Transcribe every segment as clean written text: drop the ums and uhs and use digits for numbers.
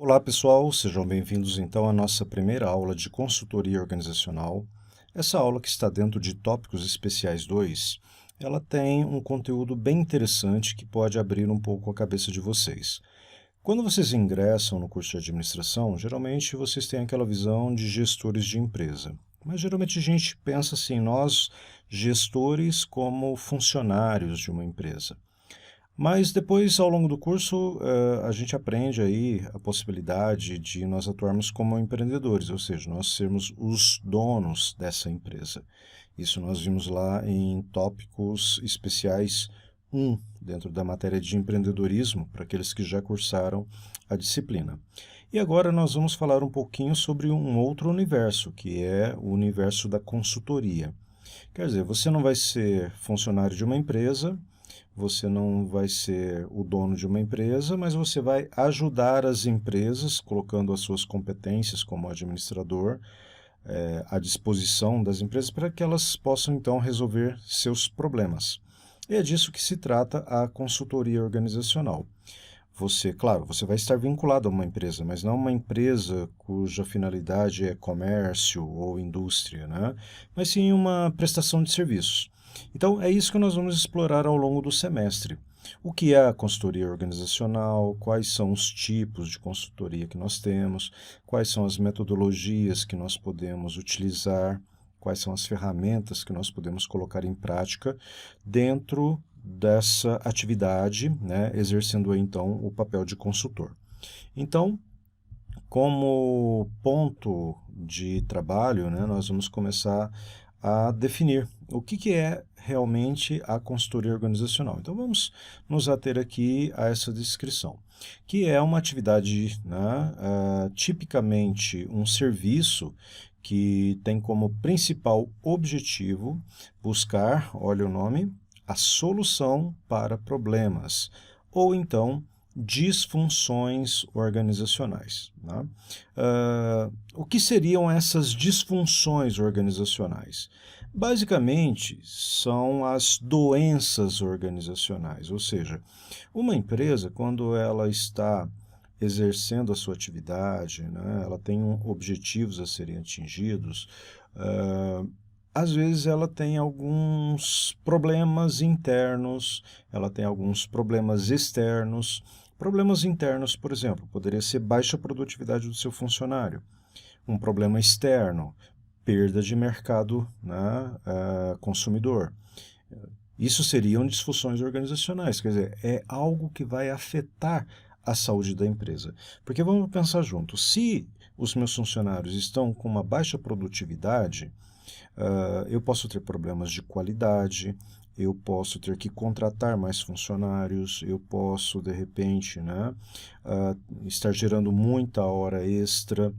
Olá pessoal, sejam bem-vindos então à nossa primeira aula de consultoria organizacional. Essa aula que está dentro de Tópicos Especiais 2, ela tem um conteúdo bem interessante que pode abrir um pouco a cabeça de vocês. Quando vocês ingressam no curso de administração, geralmente vocês têm aquela visão de gestores de empresa. Mas geralmente a gente pensa assim, nós gestores como funcionários de uma empresa. Mas depois, ao longo do curso, a gente aprende aí a possibilidade de nós atuarmos como empreendedores, ou seja, nós sermos os donos dessa empresa. Isso nós vimos lá em tópicos especiais 1, dentro da matéria de empreendedorismo, para aqueles que já cursaram a disciplina. E agora nós vamos falar um pouquinho sobre um outro universo, que é o universo da consultoria. Quer dizer, você não vai ser funcionário de uma empresa, você não vai ser o dono de uma empresa, mas você vai ajudar as empresas, colocando as suas competências como administrador à disposição das empresas para que elas possam então resolver seus problemas. E é disso que se trata a consultoria organizacional. Você, claro, você vai estar vinculado a uma empresa, mas não uma empresa cuja finalidade é comércio ou indústria, né? Mas sim uma prestação de serviços. Então, é isso que nós vamos explorar ao longo do semestre. O que é a consultoria organizacional, quais são os tipos de consultoria que nós temos, quais são as metodologias que nós podemos utilizar, quais são as ferramentas que nós podemos colocar em prática dentro dessa atividade, né, exercendo então o papel de consultor. Então, como ponto de trabalho, né, nós vamos começar a definir o que é realmente a consultoria organizacional. Então, vamos nos ater aqui a essa descrição, que é uma atividade, né, tipicamente um serviço que tem como principal objetivo buscar, olha o nome, a solução para problemas, ou então disfunções organizacionais. Né? O que seriam essas disfunções organizacionais? Basicamente, são as doenças organizacionais, ou seja, uma empresa, quando ela está exercendo a sua atividade, né, ela tem objetivos a serem atingidos, às vezes ela tem alguns problemas internos, ela tem alguns problemas externos. Problemas internos, por exemplo, poderia ser baixa produtividade do seu funcionário. Um problema externo, perda de mercado, né, consumidor. Isso seriam disfunções organizacionais, quer dizer, é algo que vai afetar a saúde da empresa. Porque vamos pensar juntos, se os meus funcionários estão com uma baixa produtividade, eu posso ter problemas de qualidade, eu posso ter que contratar mais funcionários, eu posso, de repente, né, estar gerando muita hora extra,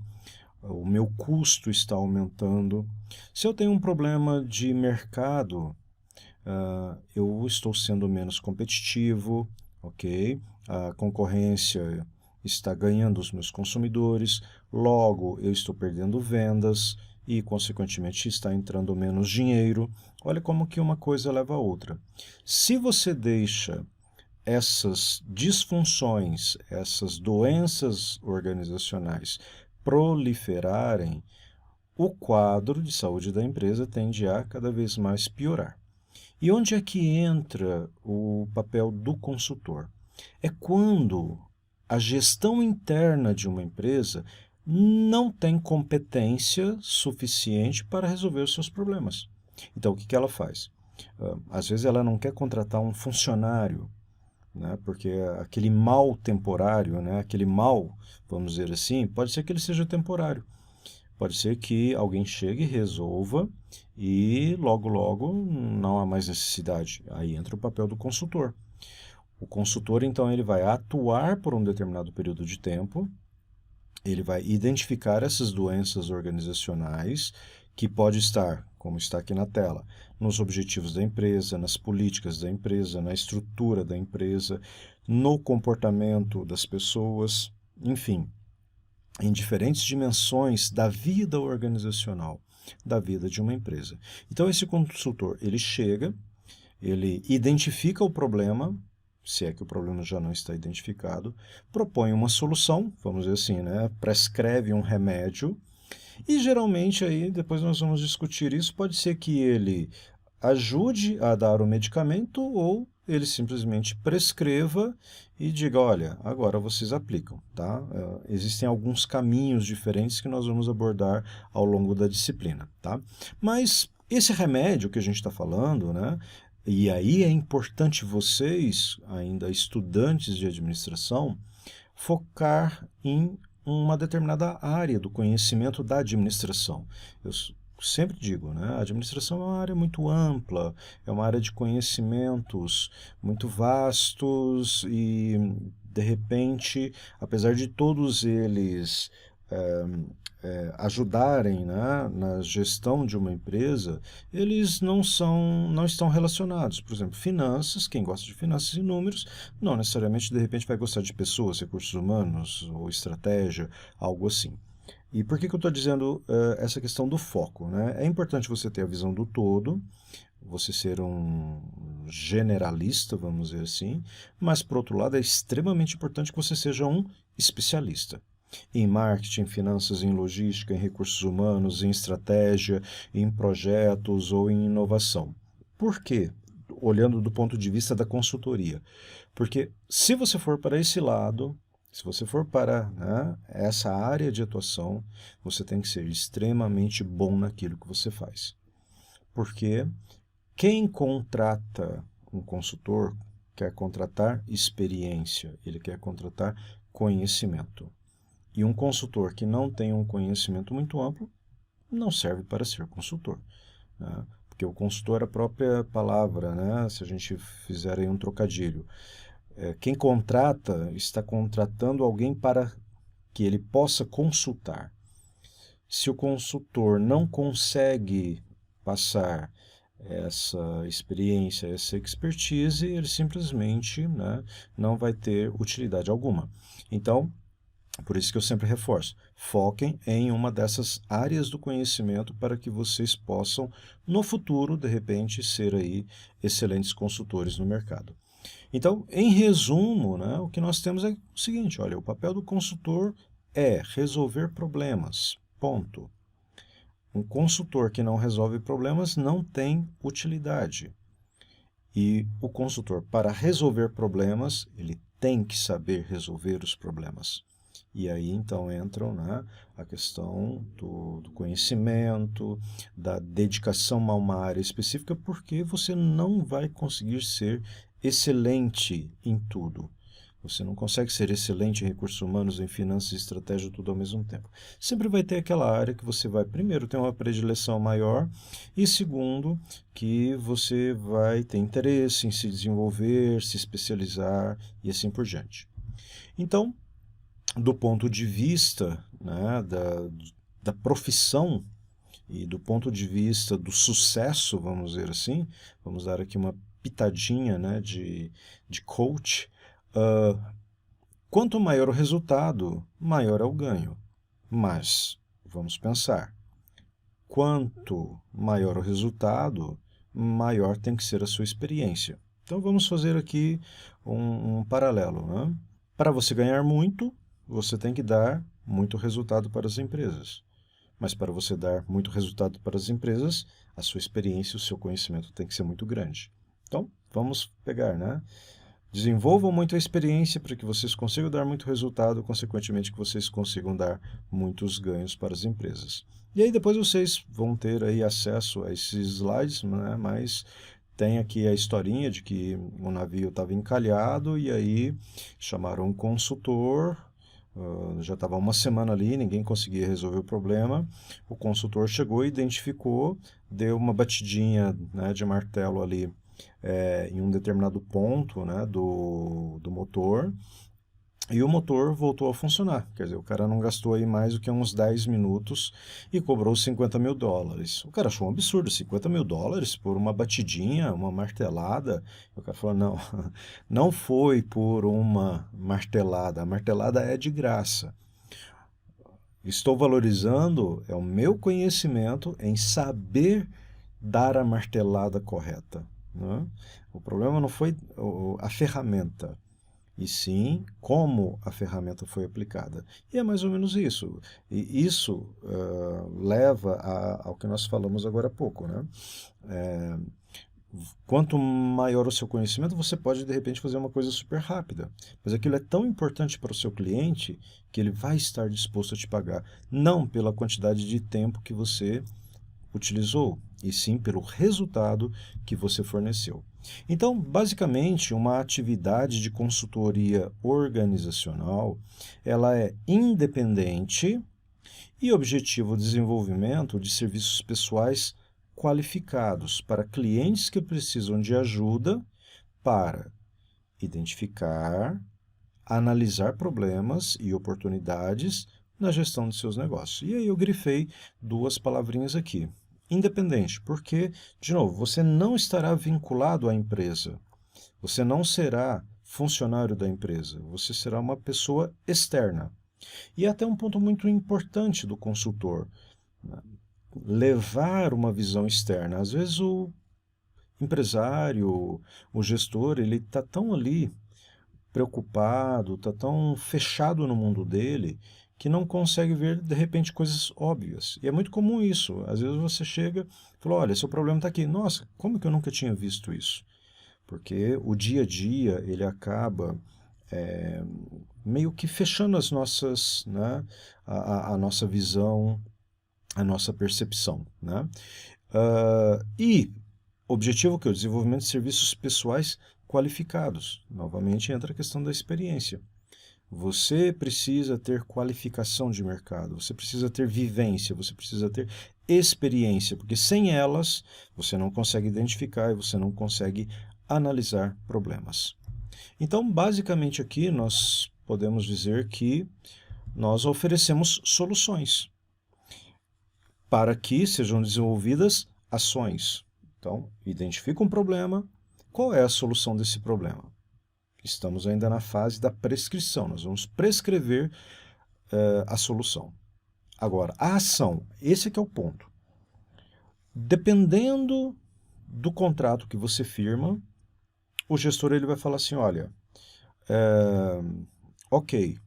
o meu custo está aumentando. Se eu tenho um problema de mercado, eu estou sendo menos competitivo, ok? A concorrência está ganhando os meus consumidores, logo eu estou perdendo vendas e, consequentemente, está entrando menos dinheiro. Olha como que uma coisa leva a outra. Se você deixa essas disfunções, essas doenças organizacionais proliferarem, o quadro de saúde da empresa tende a cada vez mais piorar. E onde é que entra o papel do consultor? É quando a gestão interna de uma empresa não tem competência suficiente para resolver os seus problemas. Então, o que ela faz? Às vezes ela não quer contratar um funcionário, né, porque aquele mal temporário, né, aquele mal, vamos dizer assim, pode ser que ele seja temporário. Pode ser que alguém chegue, resolva e logo, logo não há mais necessidade. Aí entra o papel do consultor. O consultor, então, ele vai atuar por um determinado período de tempo, ele vai identificar essas doenças organizacionais que pode estar, como está aqui na tela, nos objetivos da empresa, nas políticas da empresa, na estrutura da empresa, no comportamento das pessoas, enfim, em diferentes dimensões da vida organizacional, da vida de uma empresa. Então, esse consultor, ele chega, ele identifica o problema, se é que o problema já não está identificado, propõe uma solução, vamos dizer assim, né? Prescreve um remédio e geralmente aí, depois nós vamos discutir isso, pode ser que ele ajude a dar o medicamento ou ele simplesmente prescreva e diga, olha, agora vocês aplicam, tá? Existem alguns caminhos diferentes que nós vamos abordar ao longo da disciplina, tá? Mas esse remédio que a gente está falando, né? E aí é importante vocês, ainda estudantes de administração, focar em uma determinada área do conhecimento da administração. Eu sempre digo, né? A administração é uma área muito ampla, é uma área de conhecimentos muito vastos e, de repente, apesar de todos eles ajudarem, né, na gestão de uma empresa, eles não estão relacionados. Por exemplo, finanças, quem gosta de finanças e números, não necessariamente de repente vai gostar de pessoas, recursos humanos ou estratégia, algo assim. E por que eu estou dizendo essa questão do foco, né? É importante você ter a visão do todo, você ser um generalista, vamos dizer assim, mas por outro lado é extremamente importante que você seja um especialista em marketing, em finanças, em logística, em recursos humanos, em estratégia, em projetos ou em inovação. Por quê? Olhando do ponto de vista da consultoria. Porque se você for para esse lado, se você for para, né, essa área de atuação, você tem que ser extremamente bom naquilo que você faz. Porque quem contrata um consultor quer contratar experiência, ele quer contratar conhecimento. E um consultor que não tem um conhecimento muito amplo não serve para ser consultor, né? Porque o consultor é a própria palavra, né? Se a gente fizer aí um trocadilho. Quem contrata está contratando alguém para que ele possa consultar. Se o consultor não consegue passar essa experiência, essa expertise, ele simplesmente, né, não vai ter utilidade alguma. Então, por isso que eu sempre reforço, foquem em uma dessas áreas do conhecimento para que vocês possam, no futuro, de repente, ser aí excelentes consultores no mercado. Então, em resumo, né, o que nós temos é o seguinte, olha, o papel do consultor é resolver problemas, ponto. Um consultor que não resolve problemas não tem utilidade. E o consultor, para resolver problemas, ele tem que saber resolver os problemas. E aí então entram, né, a questão do conhecimento, da dedicação a uma área específica, porque você não vai conseguir ser excelente em tudo. Você não consegue ser excelente em recursos humanos, em finanças e estratégia, tudo ao mesmo tempo. Sempre vai ter aquela área que você vai, primeiro, ter uma predileção maior e, segundo, que você vai ter interesse em se desenvolver, se especializar e assim por diante. Então, do ponto de vista, né, da profissão e do ponto de vista do sucesso, vamos dizer assim, vamos dar aqui uma pitadinha, né, de coach, quanto maior o resultado, maior é o ganho. Mas, vamos pensar, quanto maior o resultado, maior tem que ser a sua experiência. Então vamos fazer aqui um paralelo, né? Para você ganhar muito, você tem que dar muito resultado para as empresas. Mas para você dar muito resultado para as empresas, a sua experiência e o seu conhecimento tem que ser muito grande. Então, vamos pegar, né? Desenvolvam muito a experiência para que vocês consigam dar muito resultado, consequentemente que vocês consigam dar muitos ganhos para as empresas. E aí depois vocês vão ter aí acesso a esses slides, né? Mas tem aqui a historinha de que o navio estava encalhado e aí chamaram um consultor, já estava uma semana ali, ninguém conseguia resolver o problema. O consultor chegou, identificou, deu uma batidinha, né, de martelo ali em um determinado ponto, né, do motor, e o motor voltou a funcionar. Quer dizer, o cara não gastou aí mais do que uns 10 minutos e cobrou $50.000. O cara achou um absurdo, $50.000 por uma batidinha, uma martelada. O cara falou, não, não foi por uma martelada, a martelada é de graça. Estou valorizando o meu conhecimento em saber dar a martelada correta, né? O problema não foi a ferramenta, e sim como a ferramenta foi aplicada. E é mais ou menos isso. E isso leva ao que nós falamos agora há pouco, né? Quanto maior o seu conhecimento, você pode de repente fazer uma coisa super rápida. Mas aquilo é tão importante para o seu cliente que ele vai estar disposto a te pagar, não pela quantidade de tempo que você utilizou, e sim pelo resultado que você forneceu. Então, basicamente, uma atividade de consultoria organizacional, ela é independente e objetiva o desenvolvimento de serviços pessoais qualificados para clientes que precisam de ajuda para identificar, analisar problemas e oportunidades na gestão de seus negócios. E aí eu grifei duas palavrinhas aqui. Independente, porque, de novo, você não estará vinculado à empresa. Você não será funcionário da empresa. Você será uma pessoa externa. E até um ponto muito importante do consultor, né? Levar uma visão externa. Às vezes o empresário, o gestor, ele está tão ali preocupado, está tão fechado no mundo dele, que não consegue ver, de repente, coisas óbvias. E é muito comum isso. Às vezes você chega e fala, olha, seu problema está aqui. Nossa, como que eu nunca tinha visto isso? Porque o dia a dia, ele acaba meio que fechando as nossas, né, a nossa visão, a nossa percepção, né? E objetivo que é o desenvolvimento de serviços pessoais qualificados. Novamente entra a questão da experiência. Você precisa ter qualificação de mercado, você precisa ter vivência, você precisa ter experiência, porque sem elas você não consegue identificar e você não consegue analisar problemas. Então, basicamente aqui nós podemos dizer que nós oferecemos soluções para que sejam desenvolvidas ações. Então, identifica um problema, qual é a solução desse problema? Estamos ainda na fase da prescrição, nós vamos prescrever a solução. Agora, a ação, esse é que é o ponto. Dependendo do contrato que você firma, o gestor ele vai falar assim, olha, ok,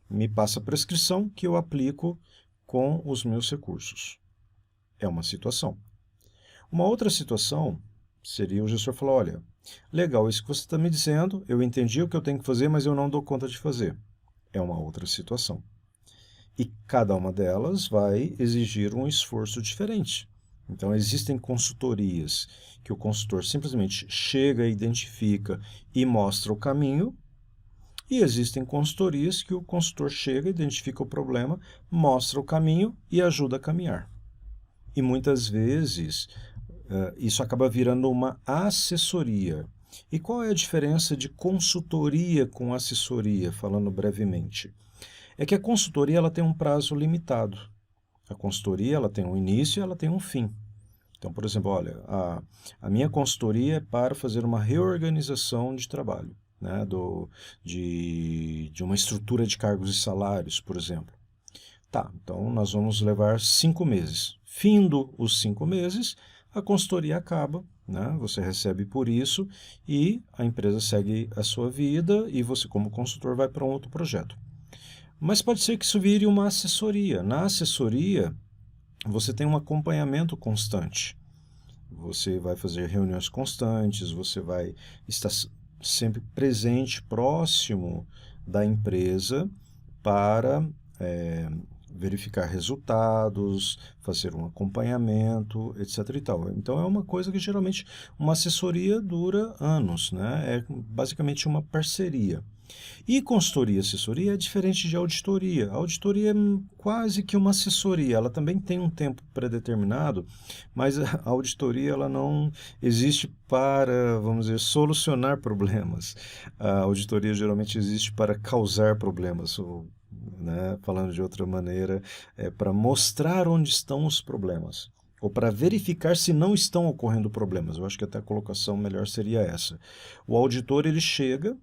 me passa a prescrição que eu aplico com os meus recursos. É uma situação. Uma outra situação seria o gestor falar, olha, legal, isso que você está me dizendo, eu entendi o que eu tenho que fazer, mas eu não dou conta de fazer. É uma outra situação. E cada uma delas vai exigir um esforço diferente. Então, existem consultorias que o consultor simplesmente chega, identifica e mostra o caminho, e existem consultorias que o consultor chega, identifica o problema, mostra o caminho e ajuda a caminhar. E muitas vezes isso acaba virando uma assessoria. E qual é a diferença de consultoria com assessoria, falando brevemente? É que a consultoria ela tem um prazo limitado. A consultoria ela tem um início e ela tem um fim. Então, por exemplo, olha, a minha consultoria é para fazer uma reorganização de trabalho, né, de uma estrutura de cargos e salários, por exemplo. Tá, então nós vamos levar 5 meses. Findo os 5 meses, a consultoria acaba, né? Você recebe por isso e a empresa segue a sua vida e você, como consultor, vai para um outro projeto. Mas pode ser que isso vire uma assessoria. Na assessoria, você tem um acompanhamento constante. Você vai fazer reuniões constantes, você vai estar sempre presente, próximo da empresa para verificar resultados, fazer um acompanhamento, etc. e tal. Então é uma coisa que geralmente uma assessoria dura anos, né? É basicamente uma parceria. E consultoria e assessoria é diferente de auditoria. A auditoria é quase que uma assessoria, ela também tem um tempo predeterminado, mas a auditoria ela não existe para, vamos dizer, solucionar problemas. A auditoria geralmente existe para causar problemas, ou, né, falando de outra maneira, é para mostrar onde estão os problemas, ou para verificar se não estão ocorrendo problemas. Eu acho que até a colocação melhor seria essa. O auditor ele chega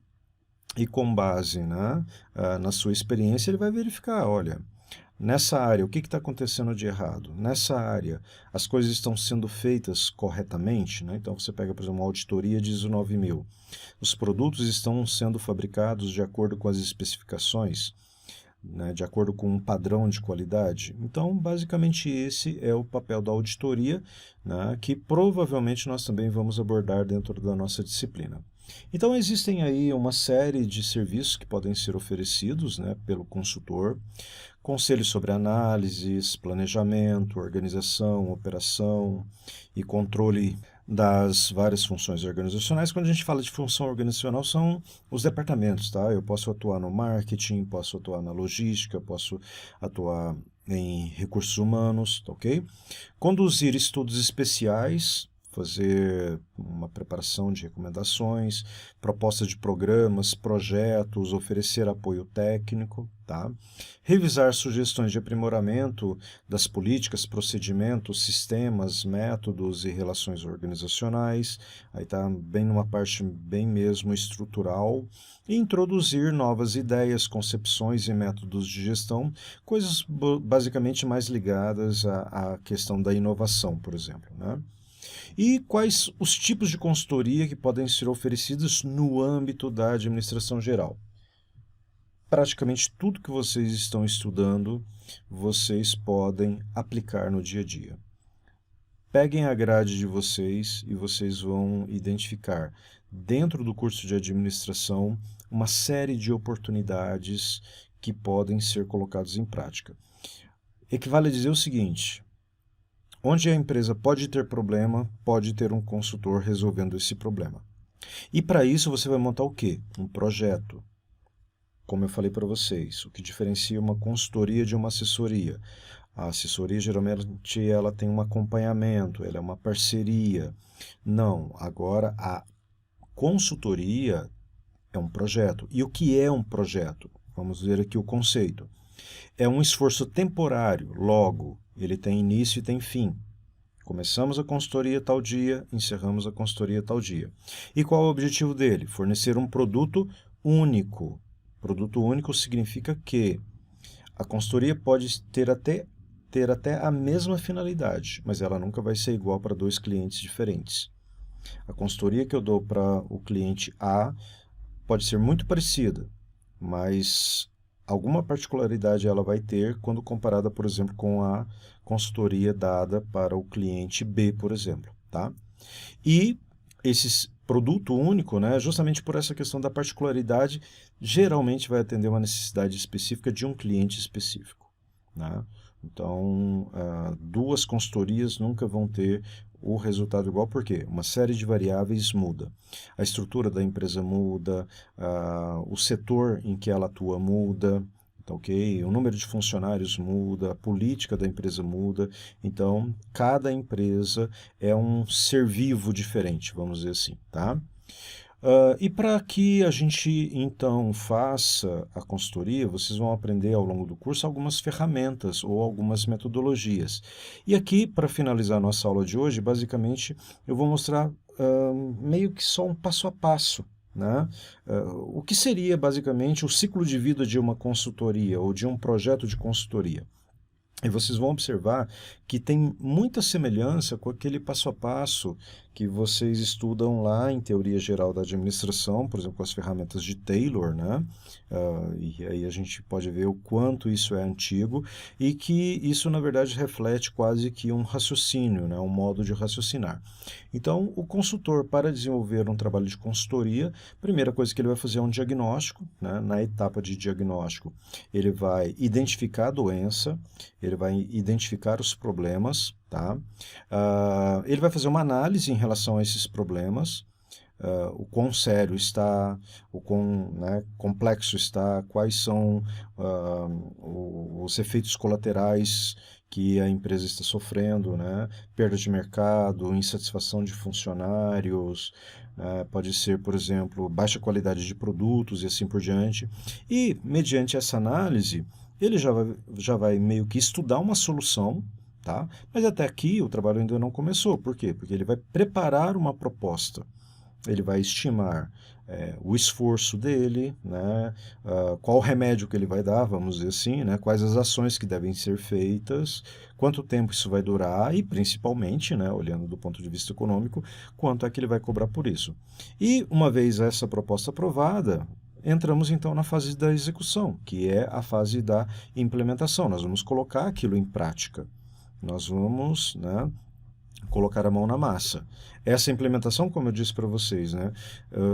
e com base, né, na sua experiência ele vai verificar, olha, Nessa área, o que está acontecendo de errado? Nessa área, as coisas estão sendo feitas corretamente, né? Então, você pega, por exemplo, uma auditoria de ISO 9000. Os produtos estão sendo fabricados de acordo com as especificações, né, de acordo com um padrão de qualidade. Então, basicamente, esse é o papel da auditoria, né, que provavelmente nós também vamos abordar dentro da nossa disciplina. Então, existem aí uma série de serviços que podem ser oferecidos, né, pelo consultor: conselhos sobre análises, planejamento, organização, operação e controle das várias funções organizacionais. Quando a gente fala de função organizacional, são os departamentos, tá? Eu posso atuar no marketing, posso atuar na logística, posso atuar em recursos humanos, tá ok? Conduzir estudos especiais, fazer uma preparação de recomendações, proposta de programas, projetos, oferecer apoio técnico, tá? Revisar sugestões de aprimoramento das políticas, procedimentos, sistemas, métodos e relações organizacionais, aí está bem numa parte bem mesmo estrutural, e introduzir novas ideias, concepções e métodos de gestão, coisas basicamente mais ligadas à questão da inovação, por exemplo, né? E quais os tipos de consultoria que podem ser oferecidos no âmbito da administração geral? Praticamente tudo que vocês estão estudando, vocês podem aplicar no dia a dia. Peguem a grade de vocês e vocês vão identificar, dentro do curso de administração, uma série de oportunidades que podem ser colocadas em prática. Equivale a dizer o seguinte: onde a empresa pode ter problema, pode ter um consultor resolvendo esse problema. E para isso você vai montar o quê? Um projeto. Como eu falei para vocês, o que diferencia uma consultoria de uma assessoria? A assessoria geralmente ela tem um acompanhamento, ela é uma parceria. Não, agora a consultoria é um projeto. E o que é um projeto? Vamos ver aqui o conceito. É um esforço temporário, logo, ele tem início e tem fim. Começamos a consultoria tal dia, encerramos a consultoria tal dia. E qual é o objetivo dele? Fornecer um produto único. Produto único significa que a consultoria pode ter até a mesma finalidade, mas ela nunca vai ser igual para dois clientes diferentes. A consultoria que eu dou para o cliente A pode ser muito parecida, mas alguma particularidade ela vai ter quando comparada, por exemplo, com a consultoria dada para o cliente B, por exemplo, tá? E esse produto único, né, justamente por essa questão da particularidade, geralmente vai atender uma necessidade específica de um cliente específico, né? Então, duas consultorias nunca vão ter o resultado igual, porque uma série de variáveis muda. A estrutura da empresa muda, o setor em que ela atua muda, tá ok? O número de funcionários muda, a política da empresa muda. Então, cada empresa é um ser vivo diferente, vamos dizer assim, tá? E para que a gente, então, faça a consultoria, vocês vão aprender ao longo do curso algumas ferramentas ou algumas metodologias. E aqui, para finalizar a nossa aula de hoje, basicamente, eu vou mostrar meio que só um passo a passo, né? O que seria, basicamente, o ciclo de vida de uma consultoria ou de um projeto de consultoria. E vocês vão observar que tem muita semelhança com aquele passo a passo que vocês estudam lá em Teoria Geral da Administração, por exemplo, com as ferramentas de Taylor, né? E aí a gente pode ver o quanto isso é antigo e que isso, na verdade, reflete quase que um raciocínio, né? Um modo de raciocinar. Então, o consultor, para desenvolver um trabalho de consultoria, a primeira coisa que ele vai fazer é um diagnóstico, né? Na etapa de diagnóstico, ele vai identificar a doença, ele vai identificar os problemas, tá? Ele vai fazer uma análise em relação a esses problemas, o quão sério está, o quão, né, complexo está, quais são os efeitos colaterais que a empresa está sofrendo, né? Perda de mercado, insatisfação de funcionários, pode ser, por exemplo, baixa qualidade de produtos e assim por diante. E, mediante essa análise, ele já vai meio que estudar uma solução, tá? Mas até aqui o trabalho ainda não começou. Por quê? Porque ele vai preparar uma proposta. ele vai estimar o esforço dele, né, qual remédio que ele vai dar, vamos dizer assim, né, quais as ações que devem ser feitas, quanto tempo isso vai durar e, principalmente, né, olhando do ponto de vista econômico, quanto é que ele vai cobrar por isso. E, uma vez essa proposta aprovada, entramos então na fase da execução, que é a fase da implementação. Nós vamos colocar aquilo em prática. Nós vamos, né, colocar a mão na massa. Essa implementação, como eu disse para vocês, né,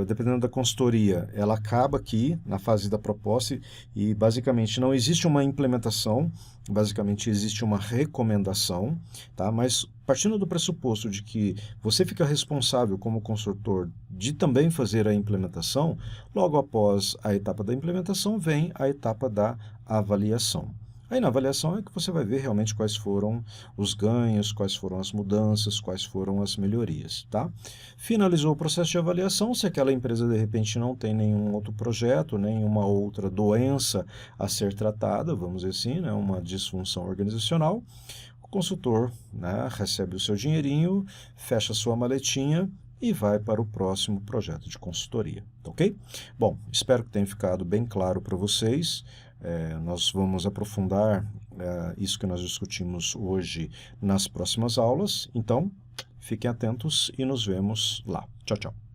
dependendo da consultoria, ela acaba aqui na fase da proposta e basicamente não existe uma implementação, basicamente existe uma recomendação, tá? Mas partindo do pressuposto de que você fica responsável como consultor de também fazer a implementação, logo após a etapa da implementação vem a etapa da avaliação. Aí na avaliação é que você vai ver realmente quais foram os ganhos, quais foram as mudanças, quais foram as melhorias, tá? Finalizou o processo de avaliação, se aquela empresa de repente não tem nenhum outro projeto, nenhuma outra doença a ser tratada, vamos dizer assim, né, uma disfunção organizacional, o consultor, né, recebe o seu dinheirinho, fecha a sua maletinha e vai para o próximo projeto de consultoria, ok? Bom, espero que tenha ficado bem claro para vocês. Nós vamos aprofundar isso que nós discutimos hoje nas próximas aulas. Então, fiquem atentos e nos vemos lá. Tchau, tchau.